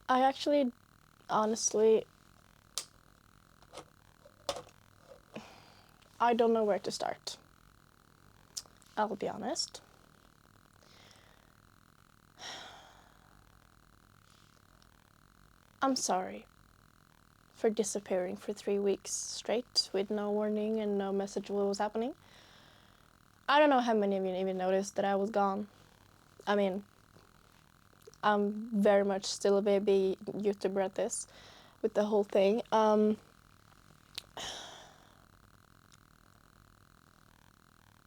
I actually, honestly, I don't know where to start. I'll be honest. I'm sorry for disappearing for 3 weeks straight with no warning and no message of what was happening. I don't know how many of you even noticed that I was gone. I mean, I'm very much still a baby YouTuber at this with the whole thing.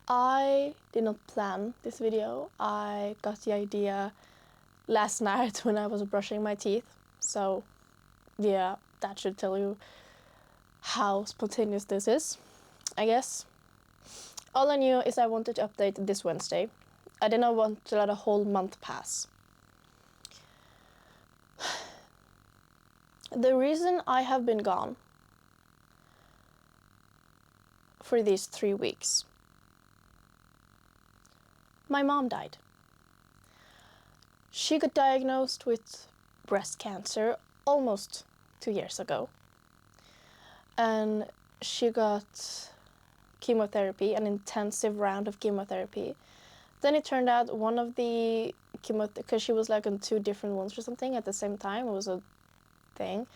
I did not plan this video. I got the idea last night when I was brushing my teeth. So yeah, that should tell you how spontaneous this is, I guess. All I knew is I wanted to update this Wednesday. I did not want to let a whole month pass. The reason I have been gone for these 3 weeks, my mom died. She got diagnosed with breast cancer almost 2 years ago. And she got chemotherapy, an intensive round of chemotherapy. Then it turned out one of the because she was like on 2 different ones or something at the same time, it was a thing.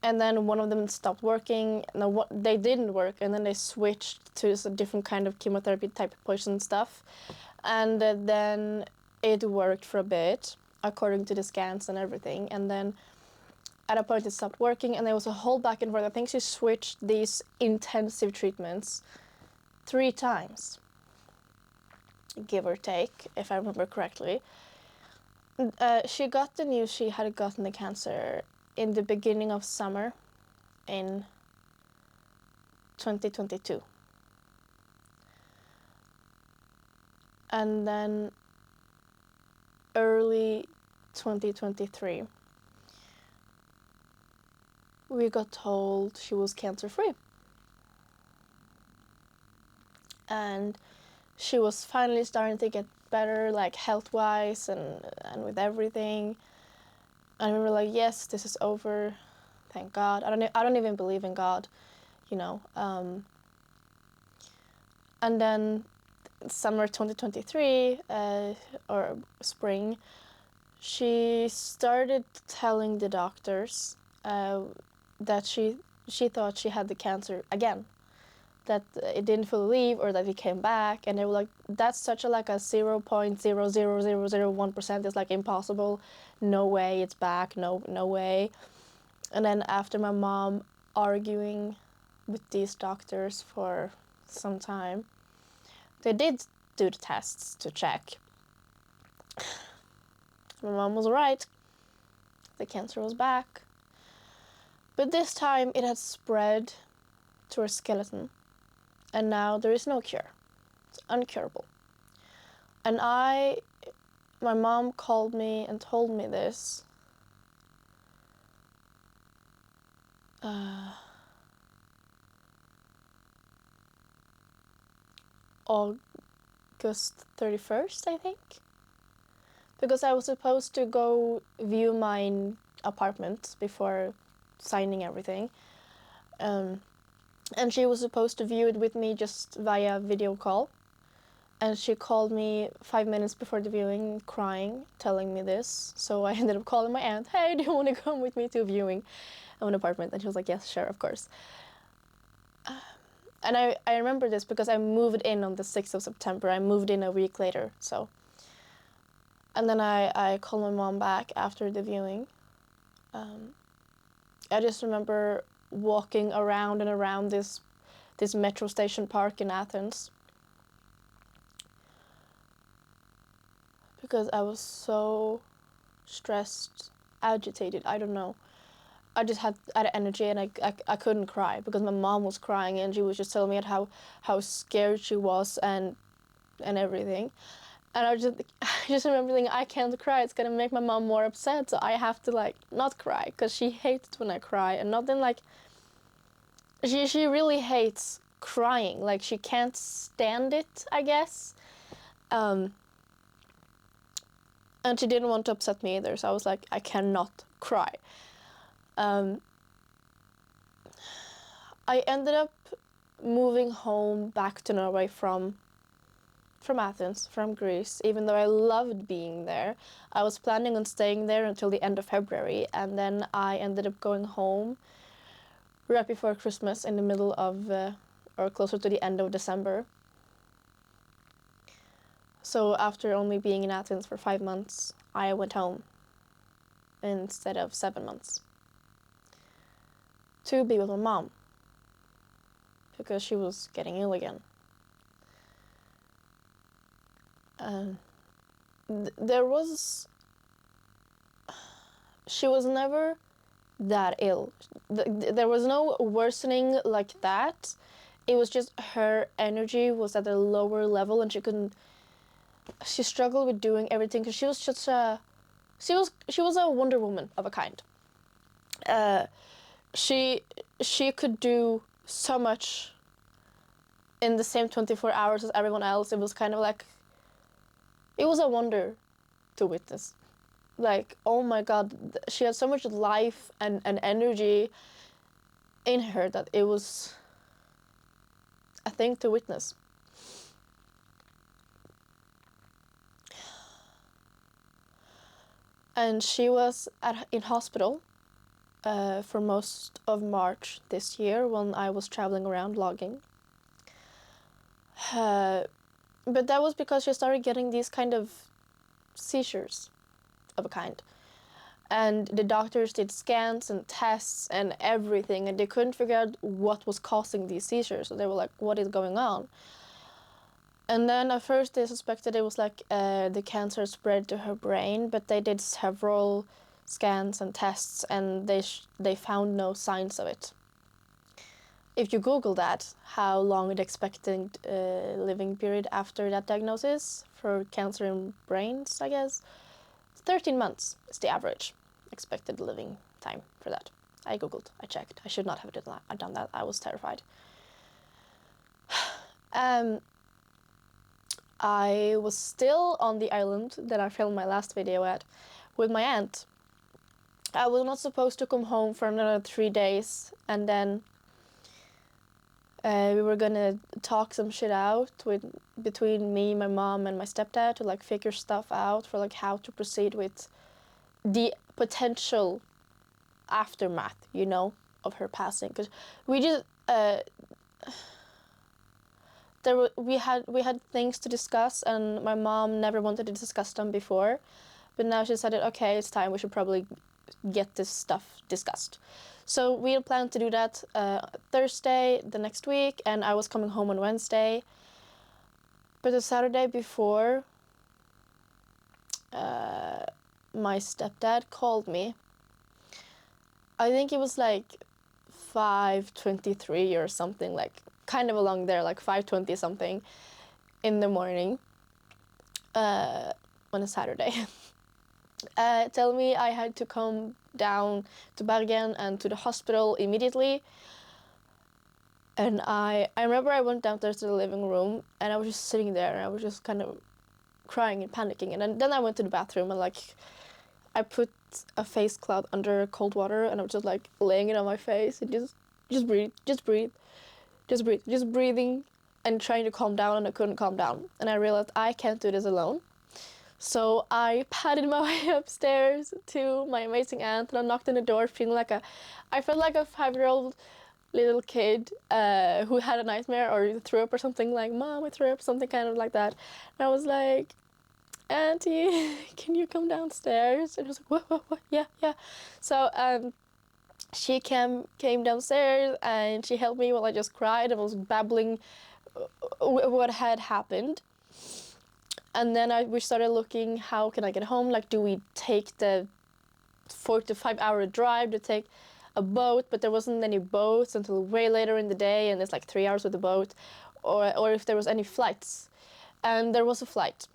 And then one of them stopped working, no, they didn't work, and then they switched to a different kind of chemotherapy type poison stuff. And then it worked for a bit, according to the scans and everything. And then at a point it stopped working, and there was a whole back and forth. I think she switched these intensive treatments 3 times, give or take, if I remember correctly. She got the news she had gotten the cancer in the beginning of summer in 2022. And then early 2023, we got told she was cancer-free. And she was finally starting to get better, like health-wise and with everything. And we were like, yes, this is over, thank God. I don't even believe in God, you know. And then summer 2023, or spring, she started telling the doctors that she thought she had the cancer again, that it didn't fully leave or that it came back. And they were like, that's such a like a 0.00001%. It's like impossible, no way it's back, no way. And then after my mom arguing with these doctors for some time, they did do the tests to check. My mom was right, the cancer was back, but this time it had spread to her skeleton. And now there is no cure. It's uncurable. And my mom called me and told me this August 31st, I think. Because I was supposed to go view my apartment before signing everything. And she was supposed to view it with me just via video call. And she called me 5 minutes before the viewing, crying, telling me this. So I ended up calling my aunt, hey, do you want to come with me to a viewing of an apartment? And she was like, yes, sure, of course. And I remember this because I moved in on the 6th of September. I moved in a week later, so. And then I called my mom back after the viewing. I just remember walking around and around this metro station park in Athens, because I was so stressed, agitated, I don't know. I just had energy, and I couldn't cry because my mom was crying, and she was just telling me how scared she was and everything. And I just remember thinking, I can't cry, it's gonna make my mom more upset, so I have to like not cry, because she hates when I cry. And not then like, she really hates crying. Like, she can't stand it, I guess. And she didn't want to upset me either, so I was like, I cannot cry. I ended up moving home back to Norway from Athens, from Greece, even though I loved being there. I was planning on staying there until the end of February, and then I ended up going home right before Christmas in the middle of, or closer to the end of December. So after only being in Athens for 5 months, I went home instead of 7 months to be with my mom because she was getting ill again. She was never that ill. There was no worsening like that. It was just her energy was at a lower level, and she struggled with doing everything because she was a Wonder Woman of a kind. She could do so much in the same 24 hours as everyone else. It was kind of like, it was a wonder to witness. Like, oh my God, she had so much life and energy in her that it was a thing to witness. And she was in hospital for most of March this year when I was traveling around logging. But that was because she started getting these kind of seizures of a kind. And the doctors did scans and tests and everything, and they couldn't figure out what was causing these seizures. So they were like, what is going on? And then at first they suspected it was like the cancer spread to her brain, but they did several scans and tests, and they found no signs of it. If you Google that, how long the expected living period after that diagnosis for cancer in brains, I guess, 13 months is the average expected living time for that. I Googled, I checked. I should not have done that. I was terrified. I was still on the island that I filmed my last video at with my aunt. I was not supposed to come home for another 3 days, and then we were gonna talk some shit out between me, my mom, and my stepdad to like figure stuff out for like how to proceed with the potential aftermath, you know, of her passing. Because we just we had things to discuss, and my mom never wanted to discuss them before, but now she decided, okay, it's time. We should probably get this stuff discussed. So we had planned to do that Thursday the next week, and I was coming home on Wednesday. But the Saturday before, my stepdad called me. I think it was like 5:23 or something, like kind of along there, like 5:20 something in the morning on a Saturday. Tell me I had to come down to Bergen and to the hospital immediately. And I remember I went downstairs to the living room, and I was just sitting there, and I was just kind of crying and panicking. And then I went to the bathroom, and like I put a face cloth under cold water, and I was just like laying it on my face and just breathing and trying to calm down, and I couldn't calm down. And I realized I can't do this alone. So I padded my way upstairs to my amazing aunt, and I knocked on the door feeling like I felt like a 5-year-old little kid who had a nightmare or threw up or something, like, Mom, I threw up, something kind of like that. And I was like, Auntie, can you come downstairs? And I was like, what, yeah. So she came downstairs, and she helped me while I just cried and was babbling what had happened. And then we started looking, how can I get home? Like, do we take the 4 to 5 hour drive to take a boat? But there wasn't any boats until way later in the day, and it's like 3 hours with the boat, or if there was any flights. And there was a flight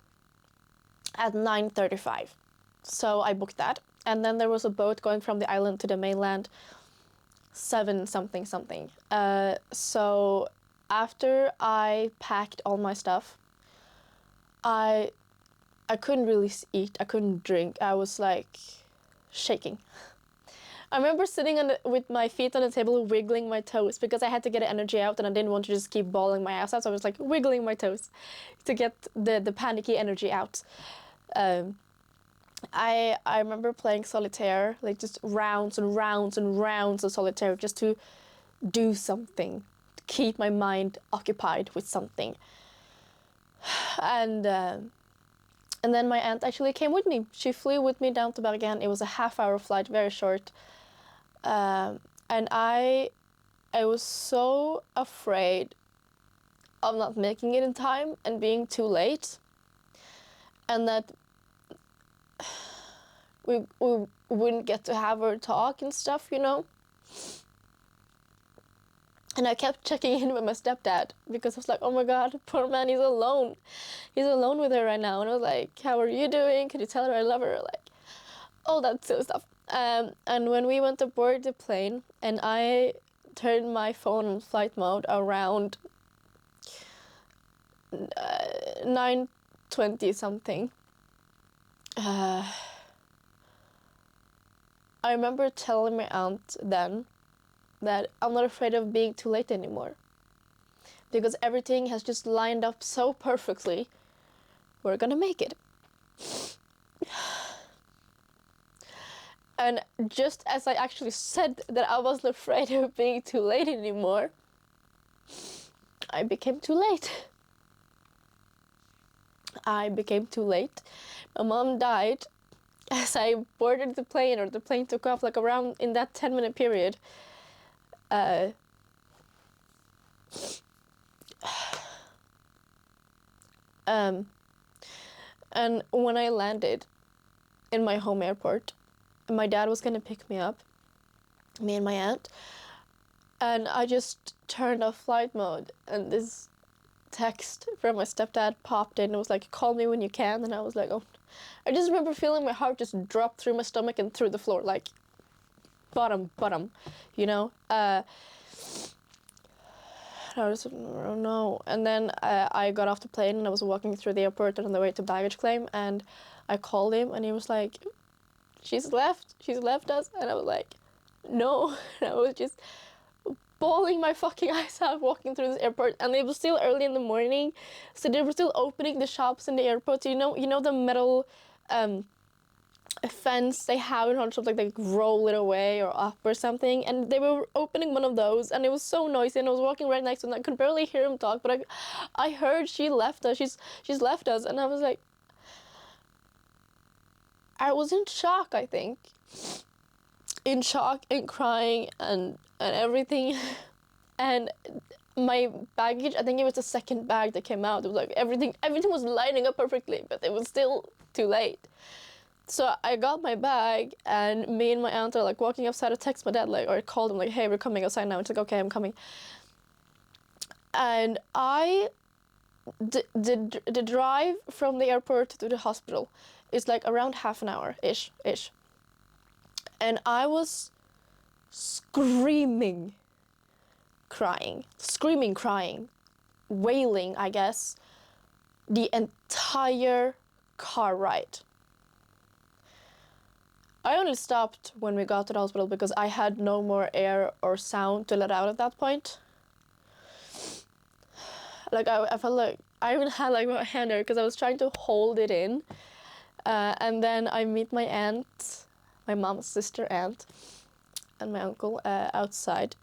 at 9:35. So I booked that. And then there was a boat going from the island to the mainland, 7 something. So after I packed all my stuff, I couldn't really eat. I couldn't drink. I was like shaking. I remember sitting with my feet on the table, wiggling my toes because I had to get energy out, and I didn't want to just keep bawling my ass out. So I was like wiggling my toes to get the panicky energy out. I remember playing solitaire, like just rounds and rounds and rounds of solitaire, just to do something, to keep my mind occupied with something. And then my aunt actually came with me. She flew with me down to Bergen. It was a half-hour flight, very short. And I was so afraid of not making it in time and being too late, and that we wouldn't get to have our talk and stuff, you know. And I kept checking in with my stepdad because I was like, oh my god, poor man, he's alone. He's alone with her right now. And I was like, how are you doing? Can you tell her I love her? Like, all that silly stuff. And when we went aboard the plane and I turned my phone on flight mode around 9:20 something, I remember telling my aunt then that I'm not afraid of being too late anymore, because everything has just lined up so perfectly. We're gonna make it. And just as I actually said that I wasn't afraid of being too late anymore, I became too late. I became too late. My mom died as I boarded the plane, or the plane took off, like around in that 10-minute period. And when I landed in my home airport, my dad was gonna pick me up, me and my aunt, and I just turned off flight mode, and this text from my stepdad popped in. It was like, call me when you can. And I was like, oh. I just remember feeling my heart just drop through my stomach and through the floor, like bottom, you know. I was, oh no. And then I got off the plane and I was walking through the airport on the way to baggage claim, and I called him and he was like, she's left us. And I was like, no. And I was just bawling my fucking eyes out walking through this airport, and it was still early in the morning, so they were still opening the shops in the airport. So you know the metal fence they have in Holland shops, like they roll it away or up or something, and they were opening one of those, and it was so noisy, and I was walking right next to them. I could barely hear him talk, but I heard she left us. She's left us, and I was like, I was in shock. I think in shock and crying and everything. And my baggage, I think it was the second bag that came out. It was like everything was lining up perfectly, but it was still too late. So I got my bag, and me and my aunt are like walking outside. I text my dad, like, or I called him like, hey, we're coming outside now. It's like, okay, I'm coming. And the drive from the airport to the hospital is like around half an hour ish. And I was screaming, crying, wailing, I guess, the entire car ride. I only stopped when we got to the hospital because I had no more air or sound to let out at that point. Like I felt like I even had like my hand there because I was trying to hold it in. And then I meet my aunt, my mom's sister aunt, and my uncle outside.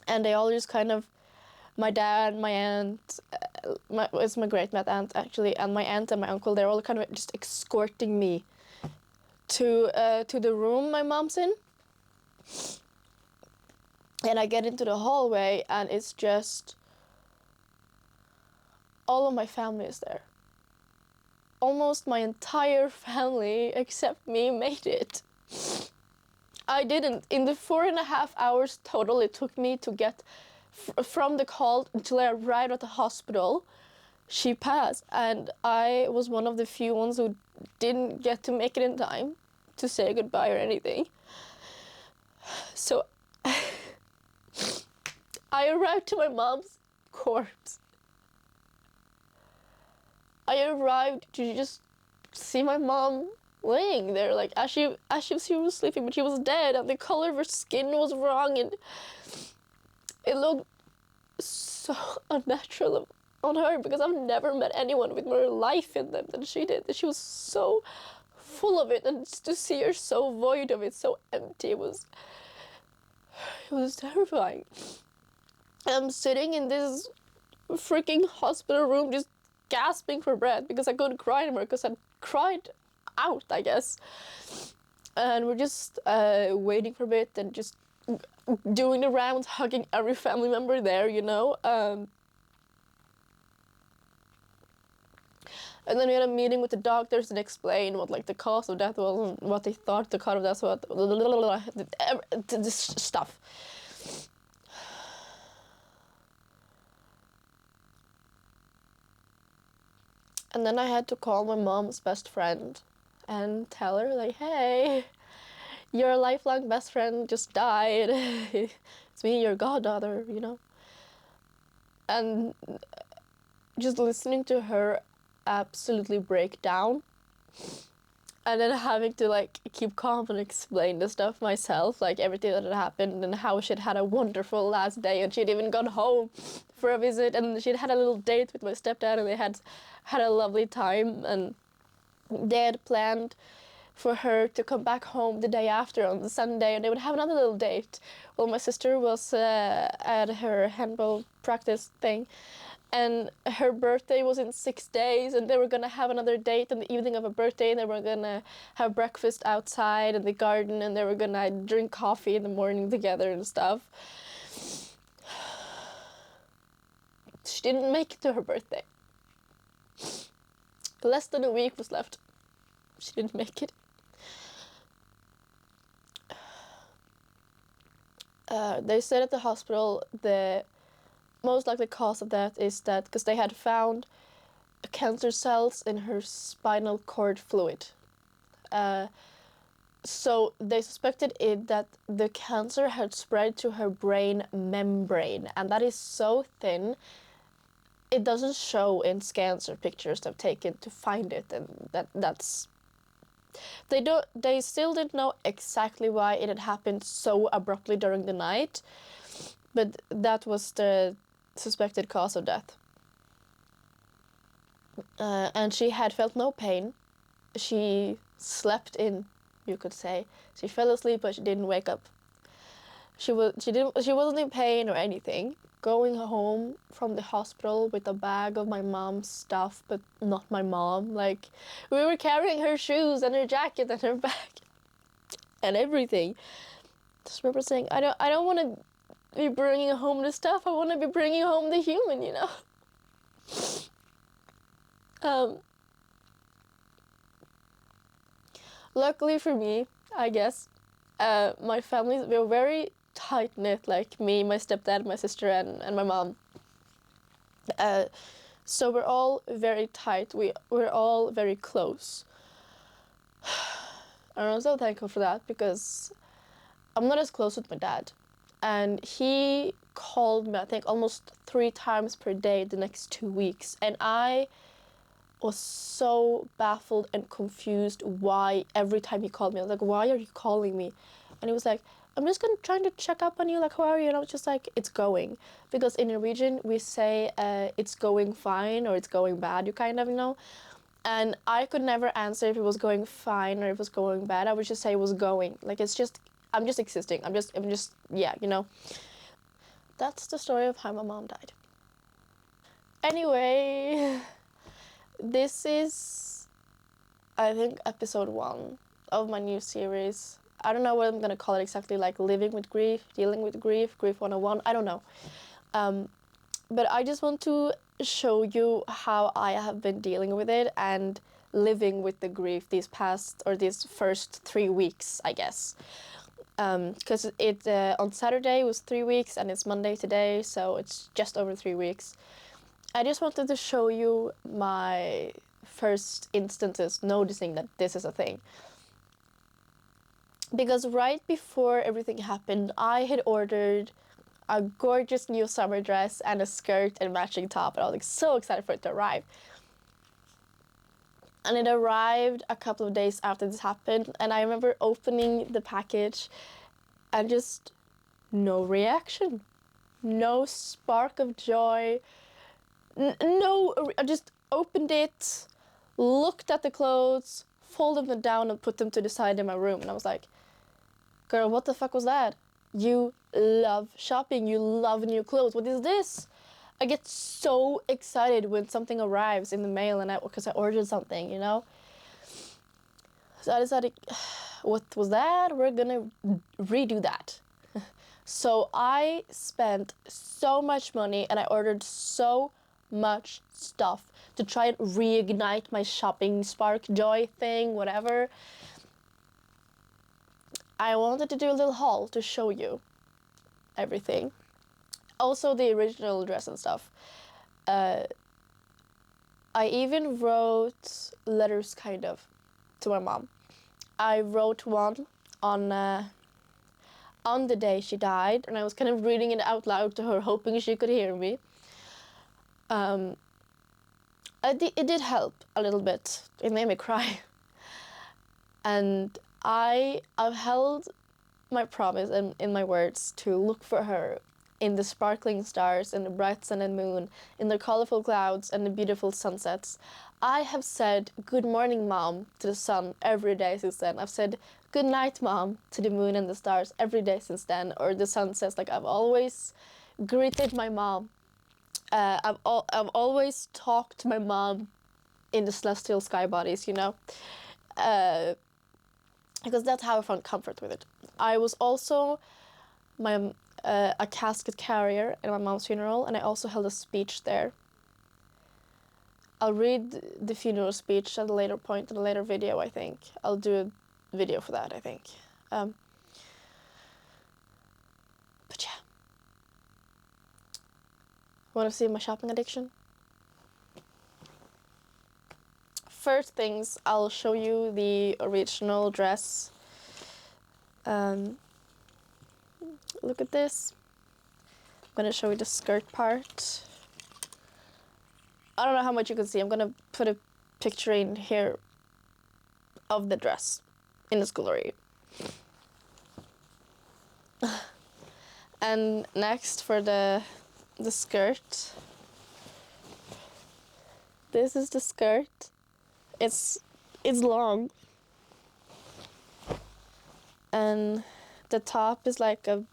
And they all just kind of, my dad, my aunt, it's my great aunt actually, and my aunt and my uncle, they're all kind of just escorting me to the room my mom's in. And I get into the hallway, and it's just all of my family is there. Almost my entire family except me made it. I didn't. In the 4.5 hours total it took me to get from the call until I arrived at the hospital, she passed, and I was one of the few ones who didn't get to make it in time to say goodbye or anything. So I arrived to my mom's corpse. I arrived to just see my mom laying there, like as she was sleeping, but she was dead, and the color of her skin was wrong, and it looked so unnatural on her, because I've never met anyone with more life in them than she did. She was so full of it, and to see her so void of it, so empty, it was terrifying. I'm sitting in this freaking hospital room just gasping for breath because I couldn't cry anymore because I'd cried out, I guess. And we're just waiting for a bit and just doing the rounds, hugging every family member there, you know. And then we had a meeting with the doctors and explained what like the cause of death was and what they thought the cause of death was, this stuff. And then I had to call my mom's best friend and tell her, like, hey, your lifelong best friend just died. It's me, your goddaughter, you know. And just listening to her absolutely break down, and then having to like keep calm and explain the stuff myself, like everything that had happened and how she'd had a wonderful last day, and she'd even gone home for a visit, and she'd had a little date with my stepdad, and they had a lovely time, and they had planned for her to come back home the day after on the Sunday, and they would have another little date. Well, my sister was at her handball practice thing, and her birthday was in 6 days, and they were gonna have another date on the evening of her birthday, and they were gonna have breakfast outside in the garden, and they were gonna drink coffee in the morning together and stuff. She didn't make it to her birthday. Less than a week was left. She didn't make it. They said at the hospital the most likely cause of death is that because they had found cancer cells in her spinal cord fluid. So they suspected that the cancer had spread to her brain membrane, and that is so thin it doesn't show in scans or pictures they've taken to find it, and that's they still didn't know exactly why it had happened so abruptly during the night, but that was the suspected cause of death. And she had felt no pain. She slept in, you could say. She fell asleep, but she didn't wake up. She wasn't in pain or anything. Going home from the hospital with a bag of my mom's stuff, but not my mom. Like, we were carrying her shoes and her jacket and her bag and everything. Just remember saying, I don't want to be bringing home the stuff. I want to be bringing home the human, you know. Luckily for me, I guess, my family, we were very tight-knit, like me, my stepdad, my sister, and my mom. So we're all very tight. We're all very close. And I'm so thankful for that, because I'm not as close with my dad. And he called me, I think, almost 3 times per day the next 2 weeks. And I was so baffled and confused why every time he called me. I was like, why are you calling me? And he was like, I'm just trying to check up on you, like, how are you? And I was just like, it's going. Because in Norwegian, we say it's going fine or it's going bad, you kind of know. And I could never answer if it was going fine or if it was going bad. I would just say it was going. Like, it's just, I'm just existing. I'm just, yeah, you know. That's the story of how my mom died. Anyway, this is, I think, episode 1 of my new series. I don't know what I'm gonna call it exactly, like living with grief, dealing with grief, grief 101, I don't know. But I just want to show you how I have been dealing with it and living with the grief these first 3 weeks, I guess. Because on Saturday was 3 weeks and it's Monday today, so it's just over 3 weeks. I just wanted to show you my first instances noticing that this is a thing. Because right before everything happened, I had ordered a gorgeous new summer dress and a skirt and matching top. And I was like so excited for it to arrive. And it arrived a couple of days after this happened. And I remember opening the package and just no reaction. No spark of joy. I just opened it, looked at the clothes, folded them down and put them to the side in my room. And I was like, girl, what the fuck was that? You love shopping. You love new clothes. What is this? I get so excited when something arrives in the mail and because I ordered something, you know? So I decided, what was that? We're gonna redo that. So I spent so much money and I ordered so much stuff to try and reignite my shopping spark joy thing, whatever. I wanted to do a little haul to show you everything. Also the original dress and stuff. I even wrote letters, kind of, to my mom. I wrote one on the day she died, and I was kind of reading it out loud to her, hoping she could hear me. It did help a little bit. It made me cry. And I've held my promise and in my words to look for her in the sparkling stars, in the bright sun and moon, in the colorful clouds and the beautiful sunsets. I have said good morning, Mom, to the sun every day since then. I've said good night, Mom, to the moon and the stars every day since then, or the sunsets. Like, I've always greeted my mom. I've always talked to my mom in the celestial sky bodies, you know, because that's how I found comfort with it. I was also a casket carrier at my mom's funeral, and I also held a speech there. I'll read the funeral speech at a later point in a later video, I think. I'll do a video for that, I think. But yeah. Want to see my shopping addiction? First things, I'll show you the original dress. Look at this. I'm gonna show you the skirt part. I don't know how much you can see. I'm gonna put a picture in here of the dress in its glory. And next, for the skirt. This is the skirt. It's long. And the top is like a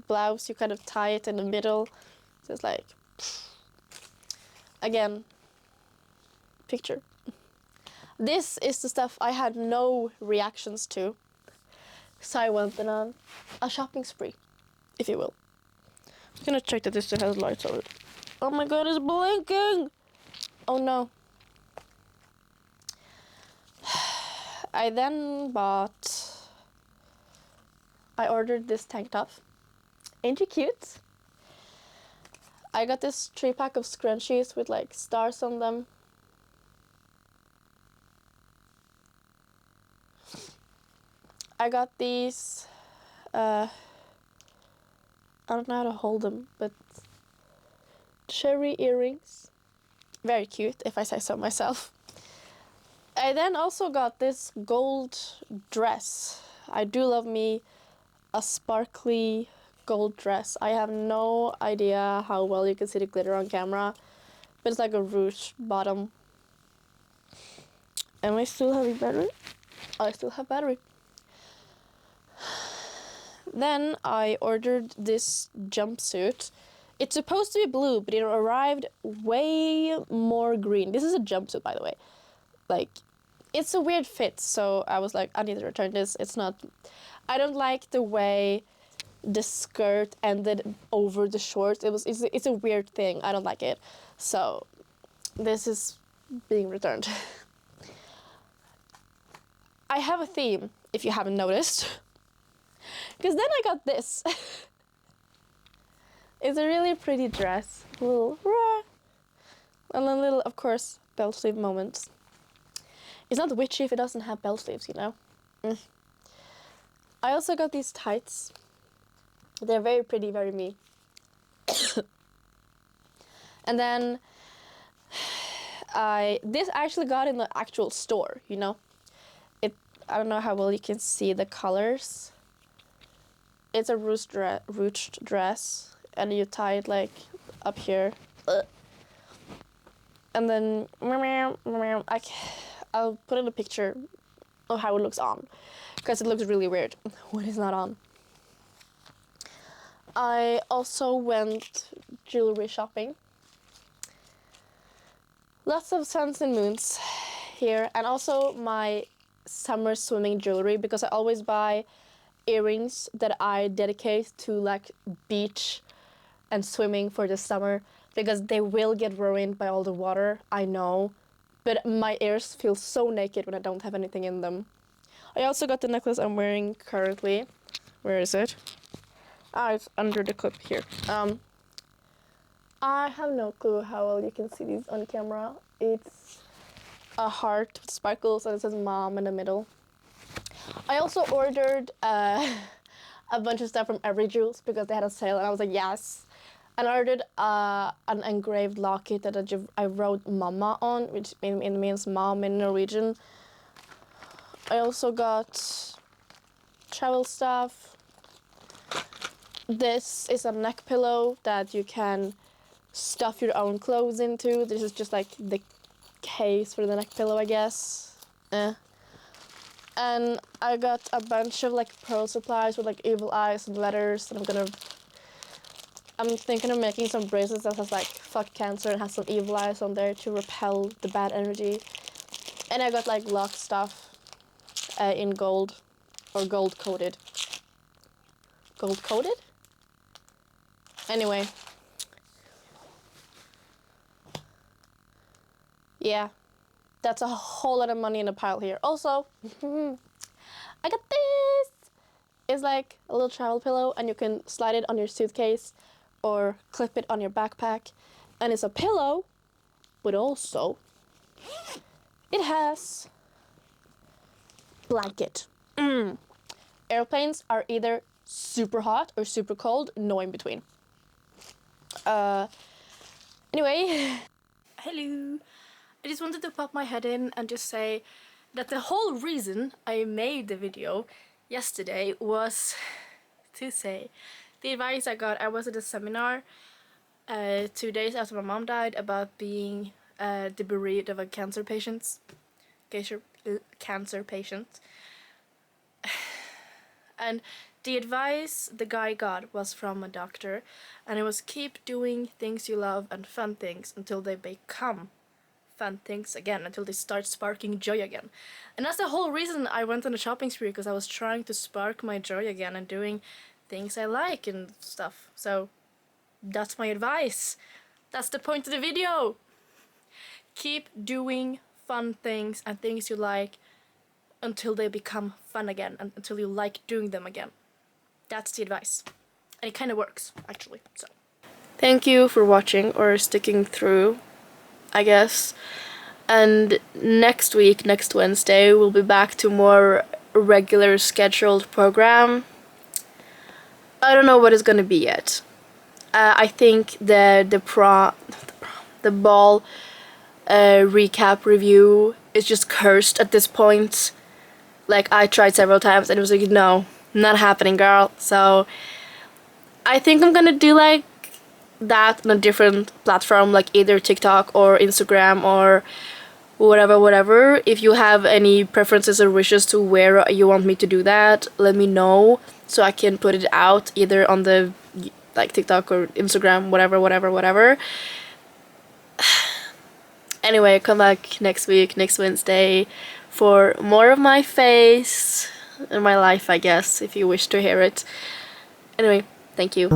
blouse. You kind of tie it in the middle. So it's like, again, picture. This is the stuff I had no reactions to. So I went on a shopping spree, if you will. I'm gonna check that this still has lights on it. Oh my god, it's blinking! Oh no. I then I ordered this tank top. Ain't you cute? I got this 3-pack of scrunchies with like stars on them. I got these, I don't know how to hold them, but cherry earrings. Very cute, if I say so myself. I then also got this gold dress. I do love me a sparkly gold dress. I have no idea how well you can see the glitter on camera, but it's like a ruche bottom. Am I still having battery? I still have battery. Then I ordered this jumpsuit. It's supposed to be blue, but it arrived way more green. This is a jumpsuit, by the way. Like, it's a weird fit, so I was like, I need to return this. It's not... I don't like the way the skirt ended over the shorts. It's a weird thing. I don't like it. So, this is being returned. I have a theme, if you haven't noticed. Because then I got this. It's a really pretty dress. A little, and a little, of course, belt sleeve moments. It's not witchy if it doesn't have belt sleeves, you know? I also got these tights. They're very pretty, very me. And then this I actually got in the actual store, you know. I don't know how well you can see the colors. It's a ruched dress, and you tie it like up here. And then I'll put in a picture of how it looks on, because it looks really weird when it's not on. I also went jewelry shopping. Lots of suns and moons here, and also my summer swimming jewelry, because I always buy earrings that I dedicate to like beach and swimming for the summer, because they will get ruined by all the water, I know, but my ears feel so naked when I don't have anything in them. I also got the necklace I'm wearing currently. Where is it? Ah, it's under the clip here. I have no clue how well you can see these on camera. It's a heart with sparkles and it says mom in the middle. I also ordered a bunch of stuff from Every Jewels because they had a sale, and I was like, yes. And I ordered an engraved locket that I wrote Mama on, which means mom in Norwegian. I also got travel stuff. This is a neck pillow that you can stuff your own clothes into. This is just like the case for the neck pillow, I guess. And I got a bunch of like pearl supplies with like evil eyes and letters, and I'm thinking of making some bracelets that has like fuck cancer and has some evil eyes on there to repel the bad energy. And I got like lock stuff in gold, or gold coated. Gold coated? Anyway. Yeah. That's a whole lot of money in a pile here. Also, I got this! It's like a little travel pillow, and you can slide it on your suitcase or clip it on your backpack. And it's a pillow, but also it has blanket. Airplanes are either super hot or super cold, no in between. Anyway. Hello. I just wanted to pop my head in and just say that the whole reason I made the video yesterday was to say the advice I got. I was at a seminar 2 days after my mom died about being the bereaved of a cancer patient. And the advice the guy got was from a doctor, and it was keep doing things you love and fun things until they become fun things again, until they start sparking joy again. And that's the whole reason I went on a shopping spree, because I was trying to spark my joy again and doing things I like and stuff. So that's my advice. That's the point of the video. Keep doing fun things and things you like until they become fun again, and until you like doing them again. That's the advice. And it kind of works, actually. So thank you for watching, or sticking through, I guess. And next week, next Wednesday, we'll be back to more regular scheduled program. I don't know what it's gonna be yet. I think the ball recap review is just cursed at this point. Like, I tried several times and it was like, no, not happening, girl. So I think I'm gonna do like that on a different platform, like either TikTok or Instagram or whatever. If you have any preferences or wishes to where you want me to do that, let me know so I can put it out either on the like TikTok or Instagram, whatever. Anyway, come back next week, next Wednesday, for more of my face and my life, I guess, if you wish to hear it. Anyway, thank you.